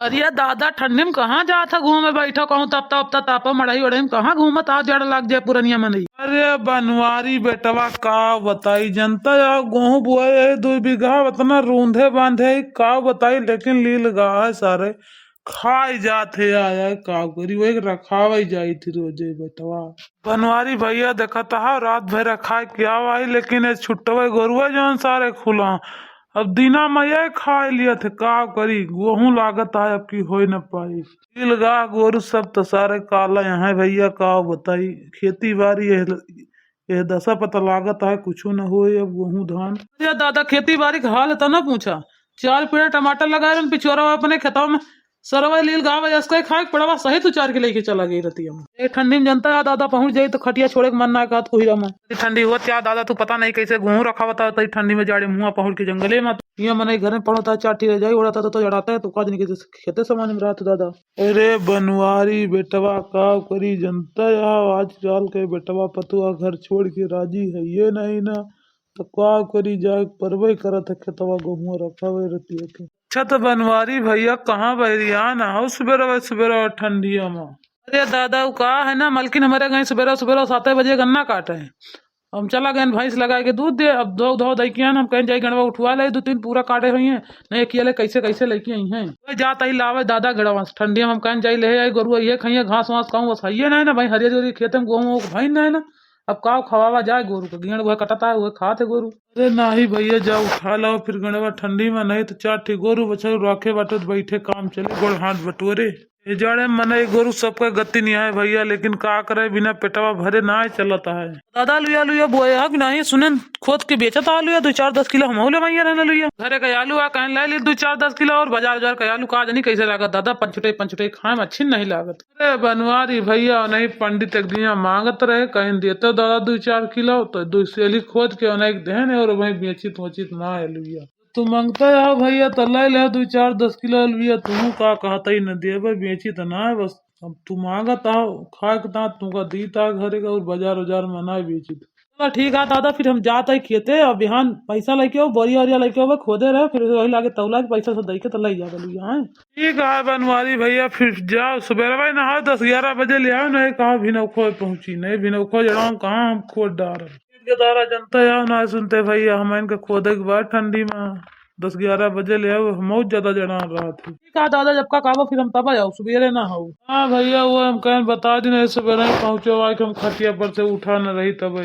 अरे दादा ठंडी में कहाँ जा था घूमे बैठा कहूँ तब तापा मड़ाई वड़ाई में कहाँ घूमत आ जड़ लग जाए पुरनिया में नहीं। अरे बनवारी बेटवा का बताई जनता यार गेहूं बुआई 2 बीघा उतना रूंधे बांधे का बताई लेकिन लील गा है सारे खाई जाते आया का करी वही रखावा जाई थी रोजे बेटवा। बनवारी भैया देखा था रात भर रखा क्या भाई लेकिन ये छुट्टवे गोरुआ जौन सारे खुला अब दीना मैया खा लिया थे का करी गेहूं लागत है अब की हो न पाई। गा गोरु सब तो सारे काला यहाँ भैया का बताई खेती बाड़ी ये दशा पता लागत है कुछ न हो अब गेहूं धान। अरे दादा खेती बाड़ी का हाल तो ना पूछा 4 पेड़ टमाटर लगाए पिछोरा अपने खेतों में सरवा लील गाँव इसका खाए पड़वा सही तो 4 के लेके चला गई रहती है ठंडी में जनता है दादा पहुंच जाई तो खटिया छोड़े के मन ना कहत कोहिरा में ठंडी हुआ क्या दादा तू पता नहीं कैसे गेहूं रखा हुआ था ठंडी में जाड़े मुँह पहुंच के जंगले में ये मन घर में पड़ता चाटी रह जाई उड़ाता तो जड़ाता है तो काज नहीं खेते सामान में रहा था दादा। अरे बनवारी बेटवा का करी जनता यहाँ आज चाल के बेटवा पतुआ घर छोड़ के राजी है ये नहीं ना तो का करी जाए परवे करत है खेतवा गेहूं रखा हुए रहती है के। अच्छा तो बनवारी भैया कहाँ बहरिया ना हो सुबेरा सुबेरा ठंडिया में। अरे दादा का है ना मलकिन हमारे गए सुबेरा सुबेरा 7 बजे गन्ना काटे हैं हम चला गए भैंस लगा के दूध दे अब दो धो दई किया हम कहीं जाई गणवा उठवा ले 2-3 पूरा काटे हुई है नहीं किया ले कैसे कैसे लेके आई हैं जाता ही लावे दादा गड़वा ठंडी में हम कहीं जाई ले आई गोरु ये खाइए घास वास कहूँ बस है ना ना भाई हरिया खेत में गेहूँ भाई ना है ना अब का खवावा जाए गोरु को गेड़ वह कटता है वह खाते गोरु। अरे नाही भैया जाओ उठा लाओ फिर गणवा ठंडी में नहीं तो 4 गोरु बच्चे रखे बाटे तो बैठे काम चले गोड़ हाथ बटोरे ये जाड़े मने गोरु सबका गति नहीं है भैया लेकिन का करे बिना पेटवा भरे ना चलता है। दादा लुया लुया बोया कि नहीं सुने खोद के बेचा था आलू 2-4-10 किलो हम ले भैया रहने लुया घरे का आलू आ कहीं ले ली 2-4-10 किलो और बाजार का आलू का नहीं कैसे लागत दादा पंचुटे खाए में अच्छी नहीं लागत। अरे बनवारी भैया नहीं पंडित एक दिन मांगत रहे कहीं देते दादा 2-4 किलो तो 2 सेली खोद के उन्हें देने और वही बेचित वचित ना लुया तू मांगता है भैया तो ले ले 2-4-10 किलो लिया तू का कहता ही न दे बेची तो ना है बस अब तू मांगता खा के तुमका दीता घरे का और बाजार में ना बेची चलो ठीक है दादा फिर हम जाते खेते अब बिहान पैसा लेके आओ बोरिया वरिया लेके आओ खोदे रहे फिर वही लागे तौला के पैसा से दे के तो ले जा यहाँ ठीक है बनवारी भैया फिर जाओ सुबह भाई नहा 10-11 बजे ले आओ नहीं कहाँ भिनौखो पहुंची नहीं भिनौखो जड़ा कहाँ हम खोद डाल के तारा जनता यार ना सुनते भैया हम इनका खोदे के बाद ठंडी में 10-11 बजे ले आओ हम बहुत ज्यादा जड़ा रहा थी। ठीक है दादा जब का काबा फिर हम तब जाओ सुबेरे ना हो। हाँ भैया वो हम कहीं बता दी नहीं सुबेरे पहुंचो आज हम खटिया पर से उठा न रही तब